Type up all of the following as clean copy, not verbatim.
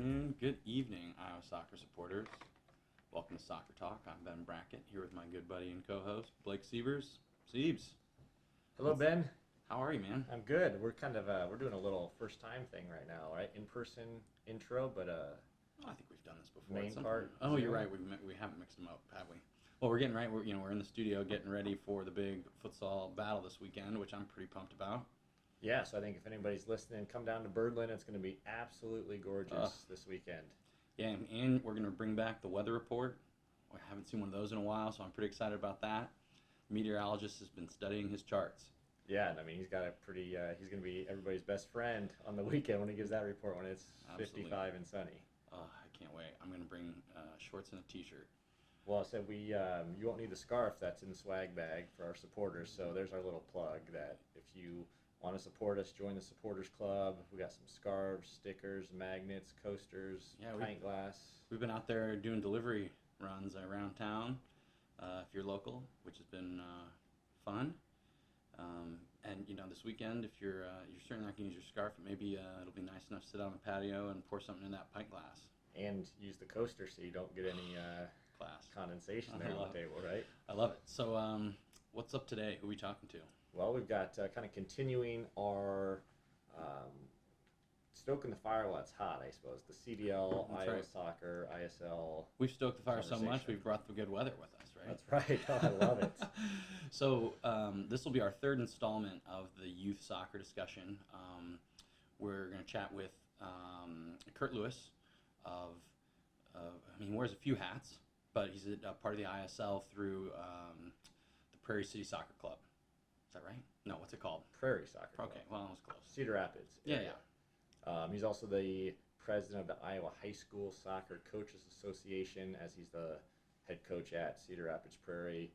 afternoon, good evening, Iowa soccer supporters. Welcome to Soccer Talk. I'm Ben Brackett, here with my good buddy and co-host, Blake Sievers. Siebes. Hello, Ben. How are you, man? I'm good. We're we're doing a little first-time thing right now, right? In-person intro, but I think we've done this before. main part. Oh, you're right. We haven't mixed them up, have we? Well, we're getting right. We're in the studio getting ready for the big futsal battle this weekend, which I'm pretty pumped about. Yeah, so I think if anybody's listening, come down to Birdland. It's going to be absolutely gorgeous this weekend. Yeah, and we're going to bring back the weather report. I haven't seen one of those in a while, so I'm pretty excited about that. The meteorologist has been studying his charts. Yeah, and I mean, he's got a pretty, he's going to be everybody's best friend on the weekend when he gives that report when it's Absolutely. 55 and sunny. I can't wait. I'm going to bring shorts and a t-shirt. Well, I said you won't need the scarf that's in the swag bag for our supporters, so there's our little plug that if you want to support us, join the supporters club. We got some scarves, stickers, magnets, coasters, pint glass. We've been out there doing delivery runs around town if you're local, which has been fun. And this weekend, if you're certainly not going to use your scarf, maybe it'll be nice enough to sit on the patio and pour something in that pint glass. And use the coaster so you don't get any condensation there on the table, right? I love it. So what's up today? Who are we talking to? Well, we've got kind of continuing our stoking the fire while it's hot, I suppose. The CDL, Iowa Soccer, ISL. We've stoked the fire so much, we've brought the good weather with us, right? That's right. Oh, I love it. So this will be our third installment of the youth soccer discussion. We're going to chat with Curt Lewis he wears a few hats, but he's a part of the ISL through the Prairie Soccer Club. Is that right? No, what's it called? Prairie Soccer Club. Okay, well, that was close. Cedar Rapids. Yeah. He's also the president of the Iowa High School Soccer Coaches Association, as he's the head coach at Cedar Rapids Prairie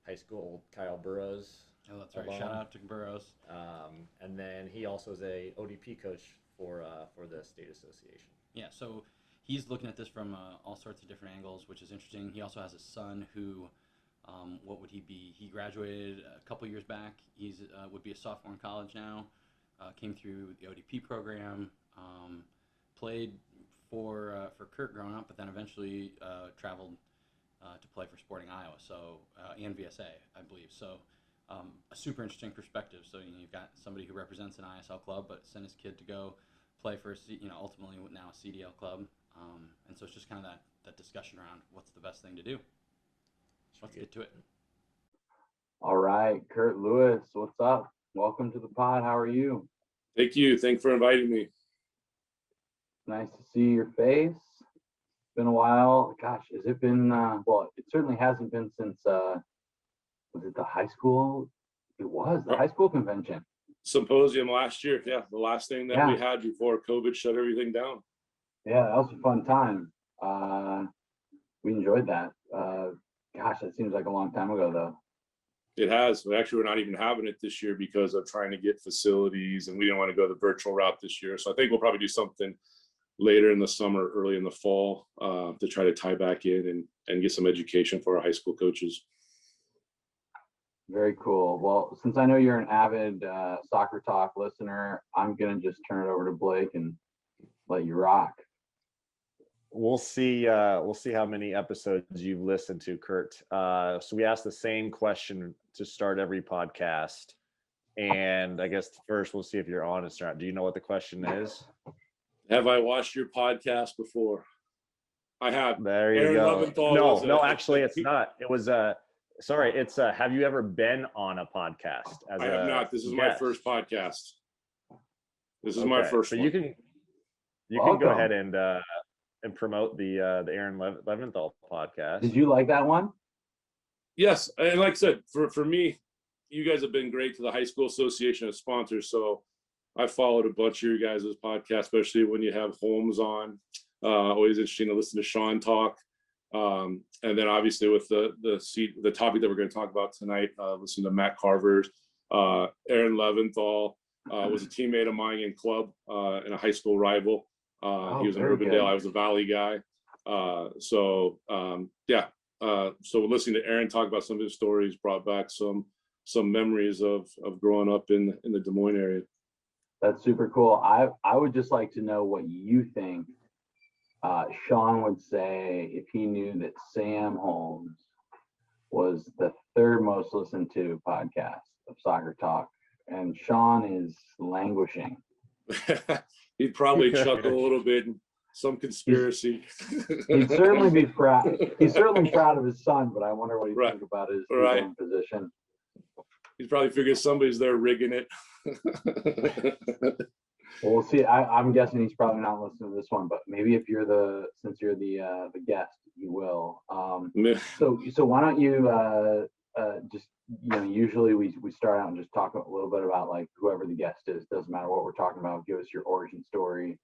High School. Old Kyle Burrows. Oh, that's right. Shout out to Burrows. And then he also is a ODP coach for the state association. Yeah, so he's looking at this from all sorts of different angles, which is interesting. He also has a son who, what would he be? He graduated a couple years back. He's would be a sophomore in college now. Came through the ODP program. Played for Curt growing up, but then eventually traveled to play for Sporting Iowa, and VSA, I believe. So a super interesting perspective. So you've got somebody who represents an ISL club, but sent his kid to go play for ultimately now a CDL club. And so it's just kind of that discussion around what's the best thing to do. Let's get to it. All right, Curt Lewis, what's up? Welcome to the pod. How are you? Thank you. Thanks for inviting me. Nice to see your face. It's been a while. Gosh, has it been, well, it certainly hasn't been since, was it the high school? It was the high school convention. Symposium last year. Yeah, the last thing that we had before COVID shut everything down. Yeah, that was a fun time. We enjoyed that. Gosh, that seems like a long time ago, though. It has. We're not even having it this year because of trying to get facilities, and we didn't want to go the virtual route this year. So I think we'll probably do something later in the summer, early in the fall, to try to tie back in and get some education for our high school coaches. Very cool. Well, since I know you're an avid Soccer Talk listener, I'm going to just turn it over to Blake and let you rock. We'll see how many episodes you've listened to, Curt. So we ask the same question to start every podcast. And I guess first we'll see if you're honest or not. Do you know what the question is? Have I watched your podcast before? I have. There you go. No, actually it's not. It was sorry, it's have you ever been on a podcast? I have not. This is my first podcast. This is my first so one. You can go ahead and promote the Aaron Leventhal podcast. Did you like that one? Yes, and like I said, for me, you guys have been great to the high school association as sponsors. So I followed a bunch of your guys' podcasts, especially when you have Holmes on. Always interesting to listen to Sean talk. And then obviously with the topic that we're going to talk about tonight, listen to Matt Carver's, Aaron Leventhal was a teammate of mine in club and a high school rival. He was in Urbandale. I was a Valley guy. So listening to Aaron talk about some of his stories brought back some memories of growing up in the Des Moines area. That's super cool. I would just like to know what you think Sean would say if he knew that Sam Holmes was the third most listened to podcast of Soccer Talk, and Sean is languishing. He'd probably chuckle a little bit. Some conspiracy. He'd certainly be proud. He's certainly proud of his son, but I wonder what he Right. thinks about his Right. own position. He'd probably figure somebody's there rigging it. Well, we'll see. I'm guessing he's probably not listening to this one, but maybe if you're since you're the guest, you will. So why don't you just, usually we start out and just talk a little bit about like whoever the guest is. Doesn't matter what we're talking about. Give us your origin story.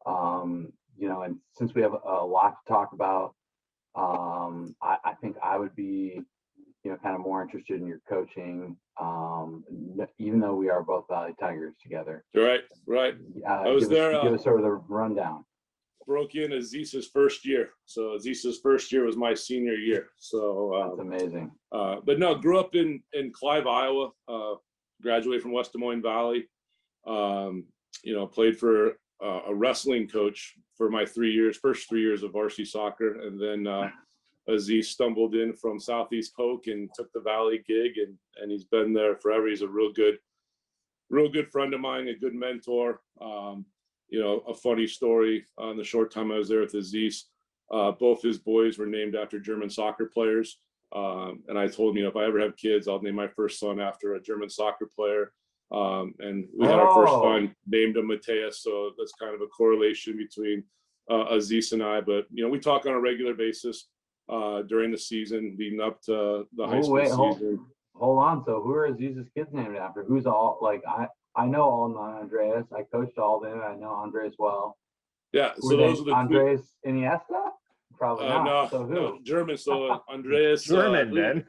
And since we have a lot to talk about, I think I would be, kind of more interested in your coaching, even though we are both Valley Tigers together. Right. I was there. Give us sort of the rundown. Broke in Aziz's first year. So Aziz's first year was my senior year. So That's amazing. But no, grew up in Clive, Iowa. Graduated from West Des Moines Valley. Played for a wrestling coach for my first 3 years of varsity soccer, and then Aziz stumbled in from Southeast Polk and took the Valley gig, and he's been there forever. He's a real good friend of mine, a good mentor. A funny story, on the short time I was there with Aziz, both his boys were named after German soccer players. And I told him, if I ever have kids, I'll name my first son after a German soccer player. And we had our first son, named him Mateus. So that's kind of a correlation between Aziz and I. But, we talk on a regular basis during the season leading up to the high school season. Hold on. So who are Aziz's kids named after? Who's all, like, I know Alden and Andreas. I coached Alden. I know Andres well. Yeah. So those are the Andres Iniesta? Probably not. No, so who? no, German. So Andreas. German, man.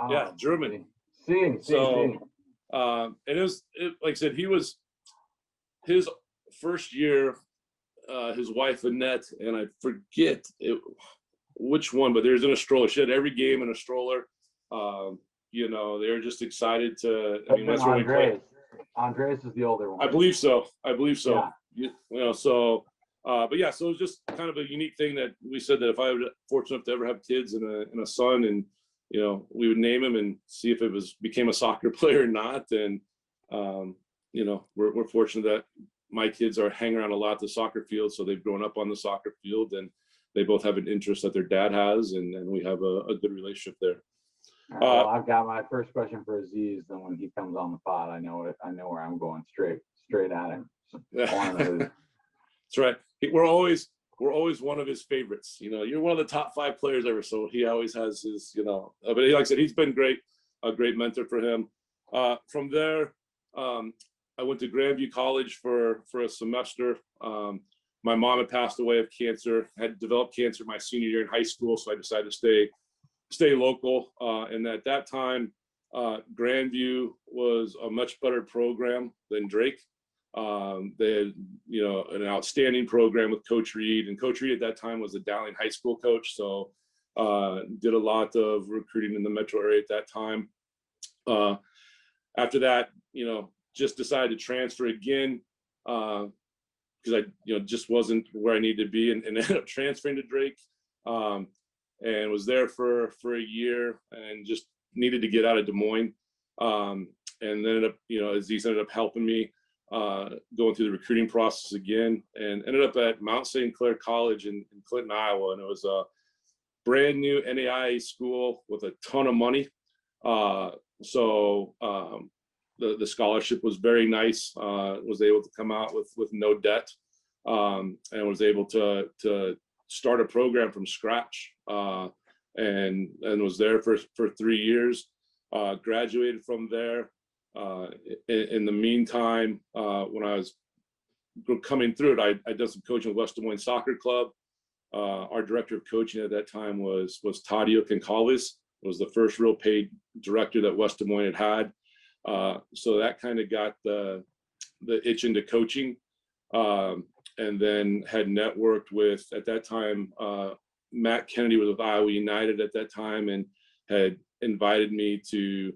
Yeah, German. See. And like I said, his first year, his wife Annette, and I forget which one, but there's in a stroller. She had every game in a stroller. They were just excited to. I mean, that's where we played. Andreas is the older one. I believe so. Yeah. So it was just kind of a unique thing that we said that if I was fortunate enough to ever have kids and a son, and we would name him and see if it became a soccer player or not. And we're fortunate that my kids are hanging around a lot at the soccer field, so they've grown up on the soccer field, and they both have an interest that their dad has, and we have a good relationship there. Well, I've got my first question for Aziz. Then when he comes on the pod, I know where I'm going straight at him. So That's right. We're always one of his favorites. You're one of the top 5 players ever. So he always has his, but like I said, he's been great, a great mentor for him. From there, I went to Grandview College for a semester. My mom had passed away of cancer, had developed cancer my senior year in high school. So I decided to stay local. And at that time, Grandview was a much better program than Drake. They had, an outstanding program with Coach Reed, and Coach Reed at that time was a Dowling High School coach. So did a lot of recruiting in the metro area at that time. After that, just decided to transfer again because I, just wasn't where I needed to be, and ended up transferring to Drake. And was there for a year and just needed to get out of Des Moines. And then ended up, Aziz ended up helping me going through the recruiting process again, and ended up at Mount St. Clair College in Clinton, Iowa. And it was a brand new NAIA school with a ton of money. So the scholarship was very nice. Was able to come out with no debt, and was able to start a program from scratch, and was there for 3 years. Graduated from there. In the meantime, when I was coming through it, I did some coaching with West Des Moines Soccer Club. Our director of coaching at that time was Tadio Concalves. Was the first real paid director that West Des Moines had. So that kind of got the itch into coaching. And then had networked with, at that time, Matt Kennedy was with Iowa United at that time, and had invited me to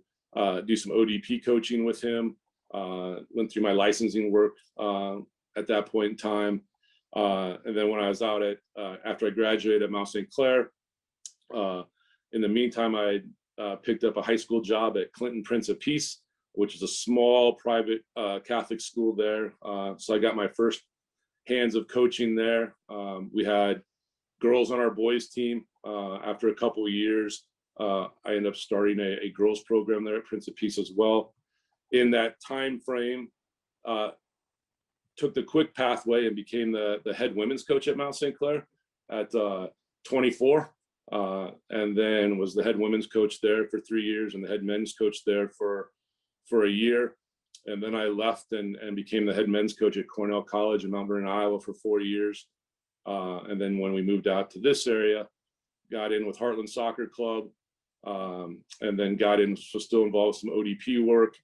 do some ODP coaching with him. Went through my licensing work at that point in time. And then when I was out at, after I graduated at Mount St. Clair, in the meantime, I picked up a high school job at Clinton Prince of Peace, which is a small private Catholic school there. So I got my first hands of coaching there. We had girls on our boys team. After a couple of years, I ended up starting a girls program there at Prince of Peace as well. In that time frame, took the quick pathway and became the head women's coach at Mount St. Clair at 24. And then was the head women's coach there for 3 years and the head men's coach there for a year. And then I left and became the head men's coach at Cornell College in Mount Vernon, Iowa for 4 years. And then when we moved out to this area, got in with Heartland Soccer Club, and then got in, was still involved with some ODP work.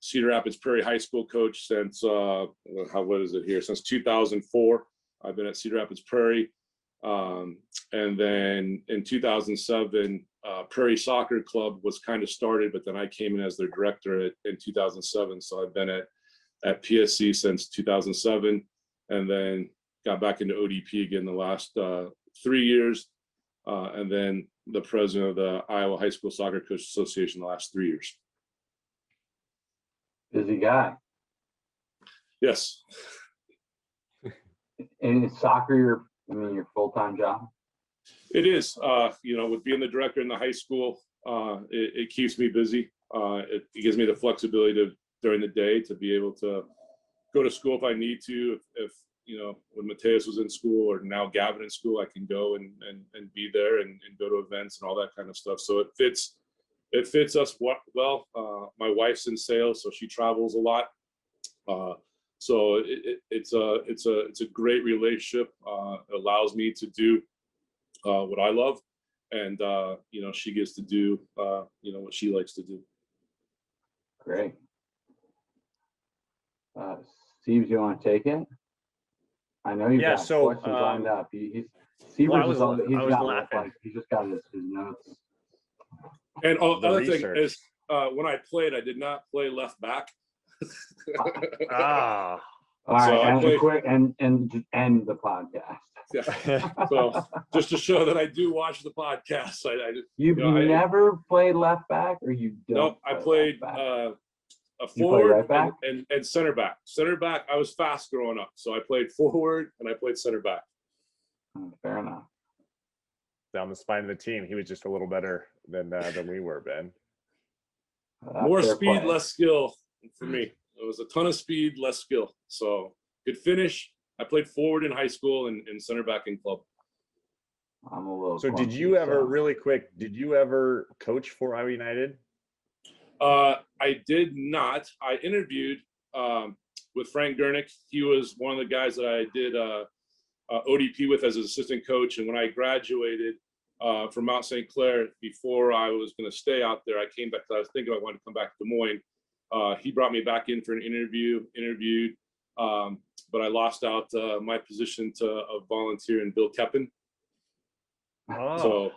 Cedar Rapids Prairie High School coach since, what is it here? Since 2004. I've been at Cedar Rapids Prairie. And then in 2007, Prairie Soccer Club was kind of started, but then I came in as their director in 2007. So I've been at PSC since 2007, and then got back into ODP again the last 3 years, and then the president of the Iowa High School Soccer Coach Association the last 3 years. Busy guy. Yes. And is soccer your full-time job? It is. With being the director in the high school, it keeps me busy. It gives me the flexibility during the day to be able to go to school if I need to. If when Mateus was in school, or now Gavin in school, I can go and be there and go to events and all that kind of stuff. So it fits us well. My wife's in sales, so she travels a lot. So it's a great relationship. It allows me to do what I love, and she gets to do what she likes to do. Great. Steve, do you want to take it? I know you've got questions lined up. He's just got his notes. And other thing is, when I played, I did not play left back. All right, and end the podcast. Yeah. So just to show that I do watch the podcast, You've never played left back, or you don't? No, I played a forward right back? And center back. Center back, I was fast growing up, so I played forward and I played center back. Fair enough. Down the spine of the team, he was just a little better than we were, Ben. More speed, less skill for me. It was a ton of speed, less skill. So good finish. I played forward in high school and center back in club. I'm a little. So did you ever, really quick, did you ever coach for Iowa United? I did not. I interviewed with Frank Gurnick. He was one of the guys that I did ODP with as an assistant coach. And when I graduated from Mount St. Clair, before I was going to stay out there, I came back because I was thinking I wanted to come back to Des Moines. He brought me back in for an interviewed, but I lost out my position to a volunteer in Bill Keppen. Oh. So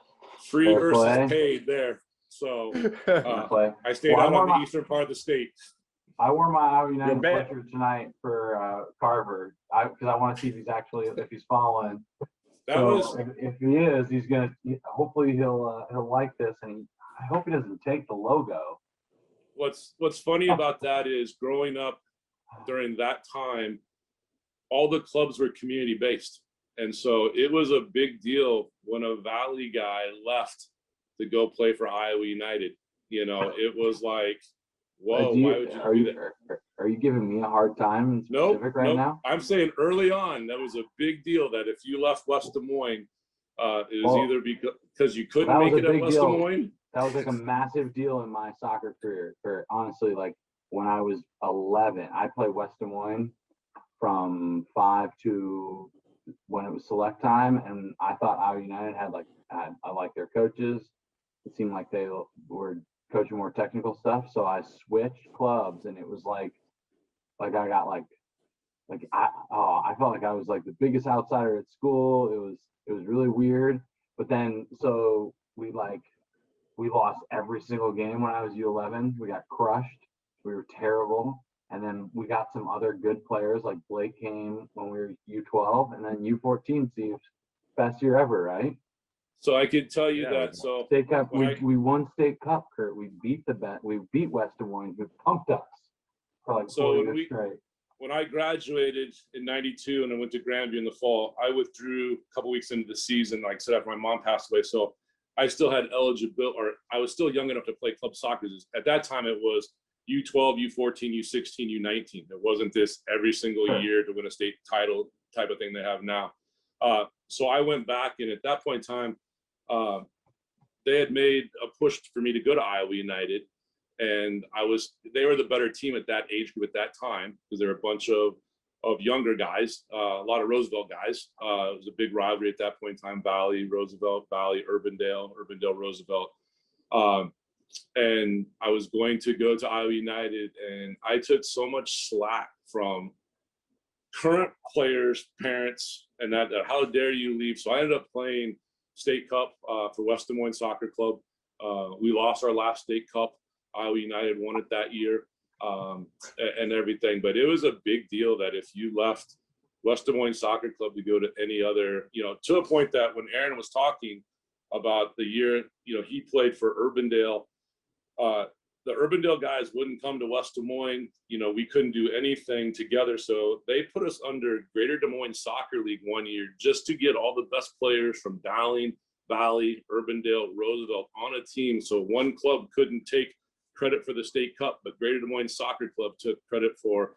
free versus paid there. So I stayed out on the eastern part of the state. I wore my Iowa United sweatshirt tonight for Carver because I want to see if he's following. If he is, he's gonna. Hopefully he'll like this, and I hope he doesn't take the logo. What's funny about that is growing up during that time, all the clubs were community based, and so it was a big deal when a Valley guy left to go play for Iowa United. It was like, whoa, why would you do that? Are you giving me a hard time in specific now? I'm saying early on, that was a big deal that if you left West Des Moines, it was either because you couldn't make it at West Des Moines. That was like a massive deal in my soccer career. For honestly, like when I was 11, I played West Des Moines from 5 to when it was select time, and I thought Iowa United I liked their coaches. It seemed like they were coaching more technical stuff, so I switched clubs, and it was like I got I felt like I was like the biggest outsider at school. It was really weird. But then so we lost every single game when I was U11. We got crushed. We were terrible. And then we got some other good players, like Blake came when we were U12, and then U14, Steve, best year ever, right? So I can tell you Yeah, that. So State Cup, when we won State Cup, Curt. We beat we beat West Des Moines, who pumped us for like So 4 when years straight. when I graduated in '92 and I went to Grandview in the fall, I withdrew a couple weeks into the season, like I said, after my mom passed away. So I still had eligibility, or I was still young enough to play club soccer. At that time, it was U12, U14, U16, U19. It wasn't this every single Sure. year to win a state title type of thing they have now. So I went back, and at that point in time, they had made a push for me to go to Iowa United. And they were the better team at that age group at that time, because there were a bunch of younger guys, a lot of Roosevelt guys. It was a big rivalry at that point in time: Valley, Roosevelt, Valley, Urbandale, Roosevelt. And I was going to go to Iowa United, and I took so much slack from current players, parents, and that how dare you leave? So I ended up playing State Cup for West Des Moines Soccer Club. We lost our last State Cup. Iowa United won it that year, and everything. But it was a big deal that if you left West Des Moines Soccer Club to go to any other, to a point that when Aaron was talking about the year, he played for Urbandale, the Urbandale guys wouldn't come to West Des Moines. We couldn't do anything together. So they put us under Greater Des Moines Soccer League one year just to get all the best players from Dowling, Valley, Urbandale, Roosevelt on a team. So one club couldn't take credit for the State Cup, but Greater Des Moines Soccer Club took credit for,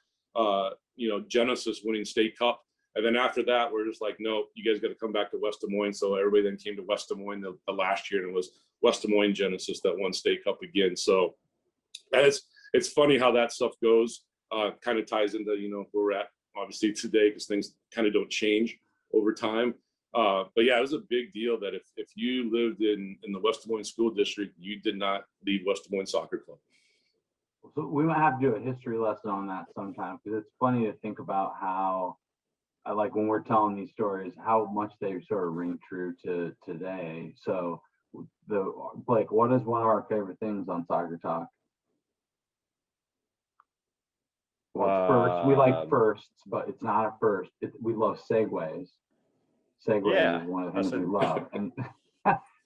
Genesis winning State Cup. And then after that, we're just like, no, you guys got to come back to West Des Moines. So everybody then came to West Des Moines the last year, and it was West Des Moines Genesis that won State Cup again. So it's funny how that stuff goes. Kind of ties into where we're at obviously today, because things kind of don't change over time. But yeah, it was a big deal that if you lived in the West Des Moines school district, you did not leave West Des Moines Soccer Club. So we might have to do a history lesson on that sometime, because it's funny to think about how, like when we're telling these stories, how much they sort of ring true to today. So Blake, what is one of our favorite things on Soccer Talk? Well, first, we like firsts, but it's not a first. We love segues. Segues is one of the things we love. And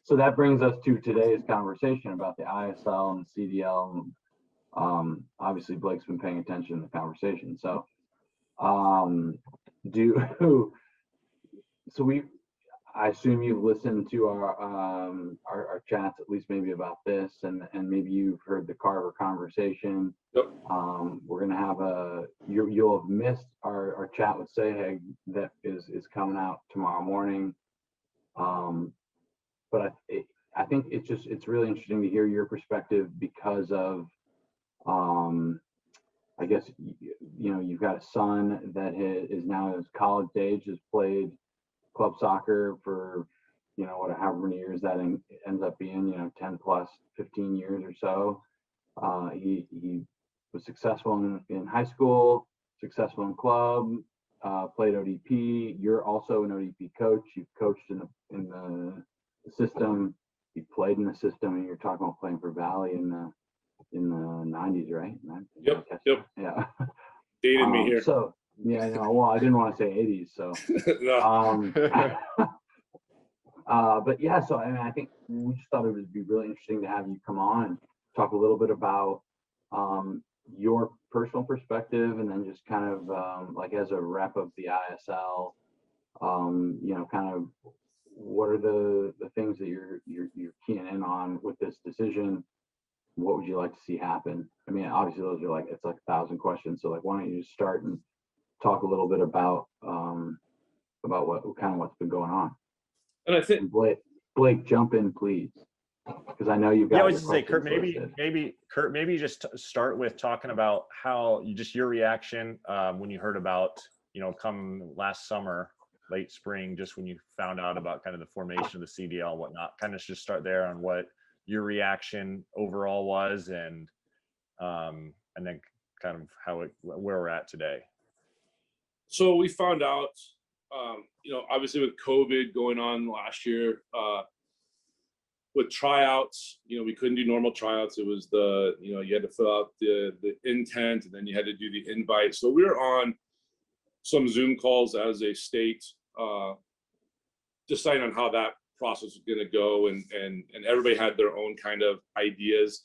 so that brings us to today's conversation about the ISL and the CDL. Obviously, Blake's been paying attention to the conversation. So, I assume you've listened to our chats, at least maybe about this, and maybe you've heard the Carver conversation. Yep. We're gonna have you'll have missed our chat with Saheg that is coming out tomorrow morning. But I think it's really interesting to hear your perspective, because of I guess you've got a son that is now his college age, has played club soccer for however many years that ends up being, 10 plus 15 years or so. He was successful in high school, successful in club, played ODP. You're also an ODP coach. You've coached in the system. You played in the system, and you're talking about playing for Valley in the 90s, right? Yep. Yeah. Dated me here. So yeah, well, I didn't want to say 80s, so No. but yeah, so I think we just thought it would be really interesting to have you come on and talk a little bit about your personal perspective, and then just kind of like as a rep of the ISL, kind of what are the things that you're keying in on with this decision? What would you like to see happen? I mean, obviously those are it's like 1,000 questions. So why don't you just start and talk a little bit about what's been going on? And I think Blake, jump in, please, because I know you've got. Yeah, I was just say, Curt, maybe just start with talking about how your reaction when you heard about come last summer, late spring, just when you found out about kind of the formation of the CDL and whatnot. Kind of just start there on what your reaction overall was, and then kind of where we're at today. So we found out, obviously with COVID going on last year, with tryouts, we couldn't do normal tryouts. It was you had to fill out the intent, and then you had to do the invite. So we were on some Zoom calls as a state, deciding on how that process was going to go, and everybody had their own kind of ideas.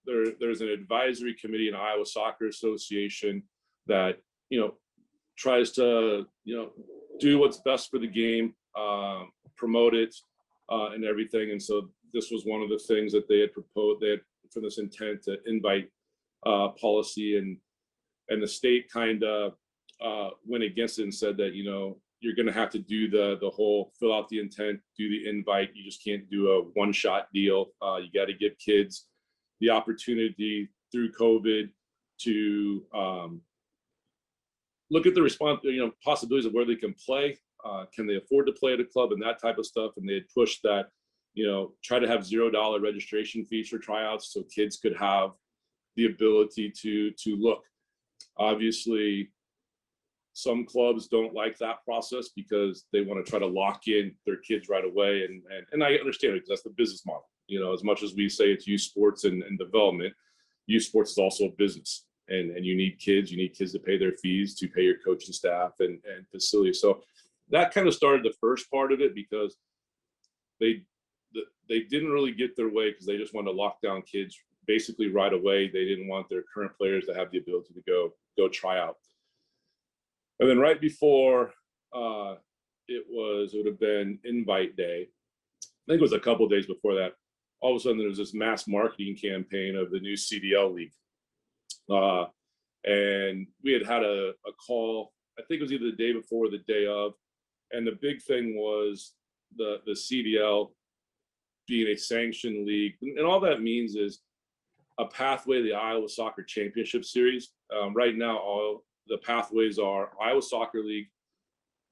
There's an advisory committee in Iowa Soccer Association that tries to do what's best for the game, promote it, and everything. And so this was one of the things that they had proposed. They had for this intent to invite policy, and the state kind of went against it and said that you're going to have to do the whole fill out the intent, do the invite. You just can't do a one-shot deal. You got to give kids the opportunity through COVID to look at the response, possibilities of where they can play. Can they afford to play at a club and that type of stuff? And they had pushed that, try to have $0 registration fees for tryouts so kids could have the ability to look. Obviously, some clubs don't like that process because they want to try to lock in their kids right away. And I understand it because that's the business model. As much as we say it's youth sports and development, youth sports is also a business. And you need kids to pay their fees, to pay your coaching staff and facilities. So that kind of started the first part of it, because they didn't really get their way because they just wanted to lock down kids basically right away. They didn't want their current players to have the ability to go try out. And then right before it would have been invite day, I think it was a couple of days before that, all of a sudden there was this mass marketing campaign of the new CDL league. And we had a call, I think it was either the day before or the day of. And the big thing was the CDL being a sanctioned league. And all that means is a pathway to the Iowa Soccer Championship Series. Right now, all the pathways are Iowa Soccer League,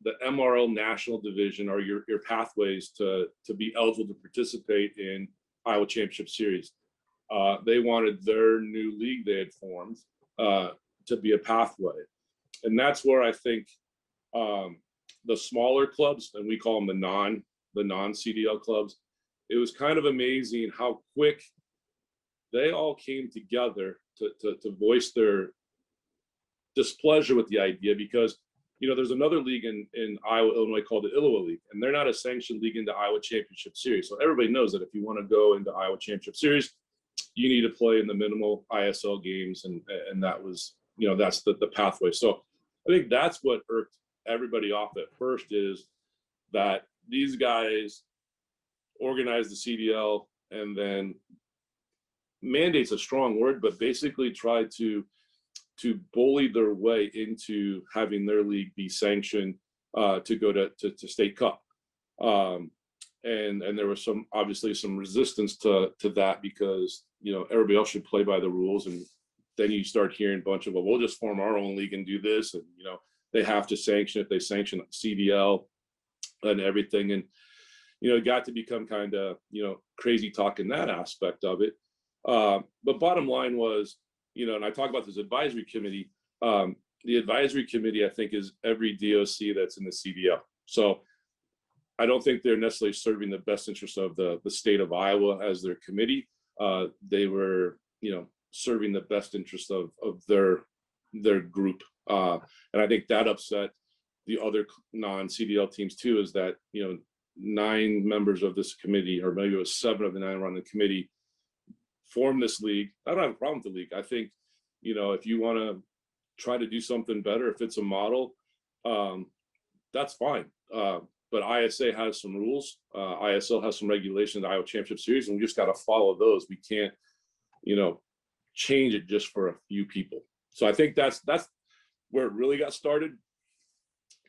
the MRL National Division are your pathways to be eligible to participate in Iowa Championship Series. They wanted their new league they had formed to be a pathway. And that's where I think the smaller clubs, and we call them the non-CDL clubs, it was kind of amazing how quick they all came together to voice their displeasure with the idea, because there's another league in Iowa, Illinois called the Iowa League, and they're not a sanctioned league into Iowa Championship Series. So everybody knows that if you want to go into Iowa Championship Series, you need to play in the minimal ISL games, and that was that's the pathway. So I think that's what irked everybody off at first, is that these guys organized the CDL and then mandate's a strong word, but basically tried to bully their way into having their league be sanctioned to go to state cup. And there was obviously some resistance to that, because everybody else should play by the rules. And then you start hearing a bunch of, well, we'll just form our own league and do this, and they have to sanction if they sanction CDL and everything. And it got to become kind of crazy talk in that aspect of it. But bottom line was, and I talk about this advisory committee. The advisory committee, I think, is every DOC that's in the CDL. So I don't think they're necessarily serving the best interest of the state of Iowa as their committee. They were, serving the best interest of their group. And I think that upset the other non-CDL teams too, is that, 9 members of this committee, or maybe it was 7 of the 9 were on the committee, form this league. I don't have a problem with the league. I think, if you want to try to do something better, if it's a model, that's fine. But ISA has some rules. ISL has some regulations, Iowa Championship Series, and we just got to follow those. We can't, change it just for a few people. So I think that's where it really got started,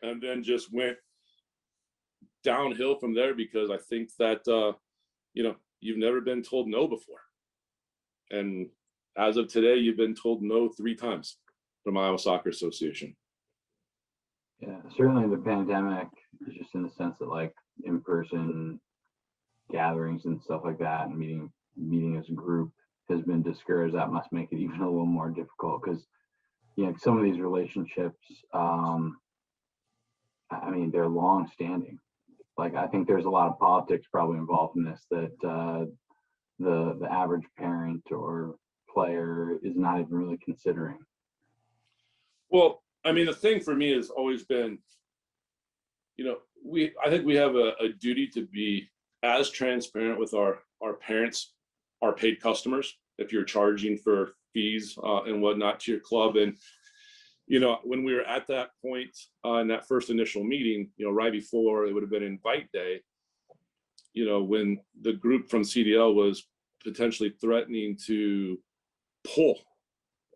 and then just went downhill from there, because I think that, you've never been told no before. And as of today, you've been told no 3 times from Iowa Soccer Association. Yeah, certainly the pandemic is just in the sense that, like, in-person gatherings and stuff like that, and meeting as a group has been discouraged. That must make it even a little more difficult, because some of these relationships, they're long standing. like, I think there's a lot of politics probably involved in this that the average parent or player is not even really considering. Well, I mean, the thing for me has always been, I think we have a duty to be as transparent with our parents, our paid customers, if you're charging for fees and whatnot to your club. And, when we were at that point in that first initial meeting, right before it would have been invite day, when the group from CDL was potentially threatening to pull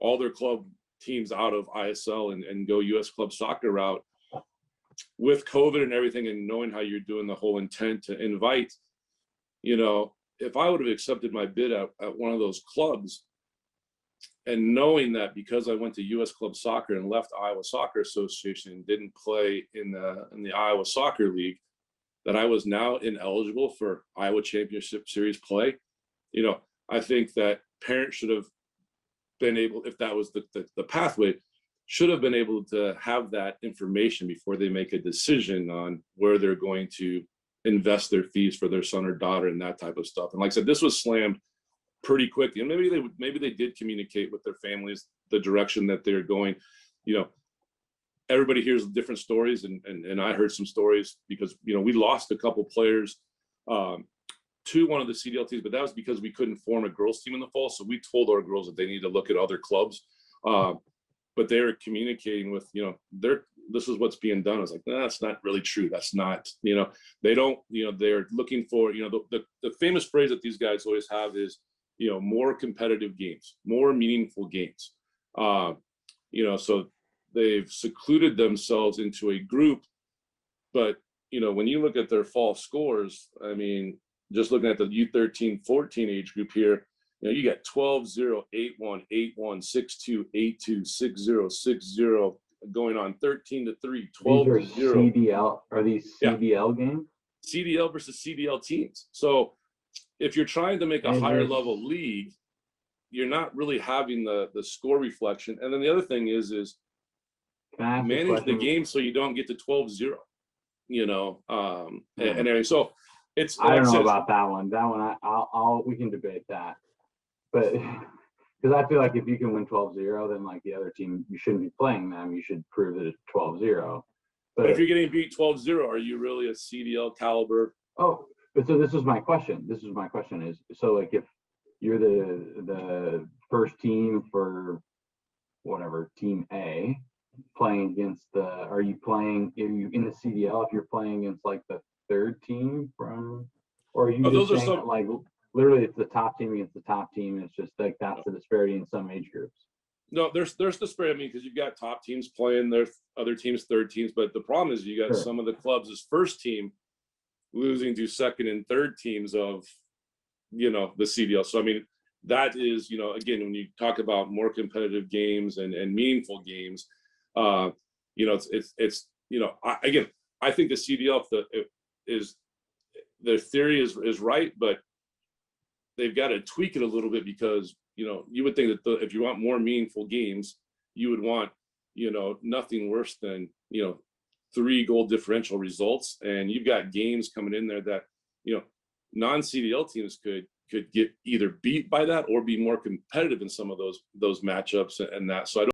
all their club teams out of ISL and go US club soccer route with COVID and everything, and knowing how you're doing the whole intent to invite, if I would have accepted my bid at one of those clubs, and knowing that because I went to US club soccer and left Iowa Soccer Association and didn't play in the Iowa Soccer League, that I was now ineligible for Iowa Championship Series play. I think that parents should have been able, if that was the pathway, should have been able to have that information before they make a decision on where they're going to invest their fees for their son or daughter and that type of stuff. And like I said, this was slammed pretty quickly, and maybe they did communicate with their families the direction that they're going. Everybody hears different stories, and I heard some stories because we lost a couple players to one of the CDL teams, but that was because we couldn't form a girls team in the fall. So we told our girls that they need to look at other clubs. But they were communicating with, this is what's being done. I was like, no, that's not really true. That's not, they don't, they're looking for, the famous phrase that these guys always have is, more competitive games, more meaningful games. So they've secluded themselves into a group, but, when you look at their fall scores, I mean, just looking at the U13-14 age group here, you got 12-0, 8-1, 8-1, 6-2, 8-2, 6-0, 6-0, going on 13-3, 12-0. CDL, are these CDL games? CDL versus CDL teams. So if you're trying to make a higher level league, you're not really having the score reflection. And then the other thing is manage the game so you don't get to 12-0, and everything. So it's, I don't know about that one. That one, we can debate that. But because I feel like if you can win 12-0, then like the other team, you shouldn't be playing them. You should prove that it's 12-0. But if you're getting beat 12-0, are you really a CDL caliber? Oh, but so this is my question. Is, so like if you're the first team for whatever, team A, playing against are you in the CDL if you're playing against like the third team from, or are you just saying like literally it's the top team against the top team, and it's just like that's the disparity in some age groups? No, there's disparity. I mean, because you've got top teams playing their other teams, third teams, but the problem is you got some of the clubs' first team losing to second and third teams of the CDL. So I mean, that is, again, when you talk about more competitive games and meaningful games, it's I think the CDL is their theory is right, but they've got to tweak it a little bit because you would think that if you want more meaningful games, you would want nothing worse than 3 goal differential results, and you've got games coming in there that non-CDL teams could get either beat by that or be more competitive in some of those matchups and that. So I don't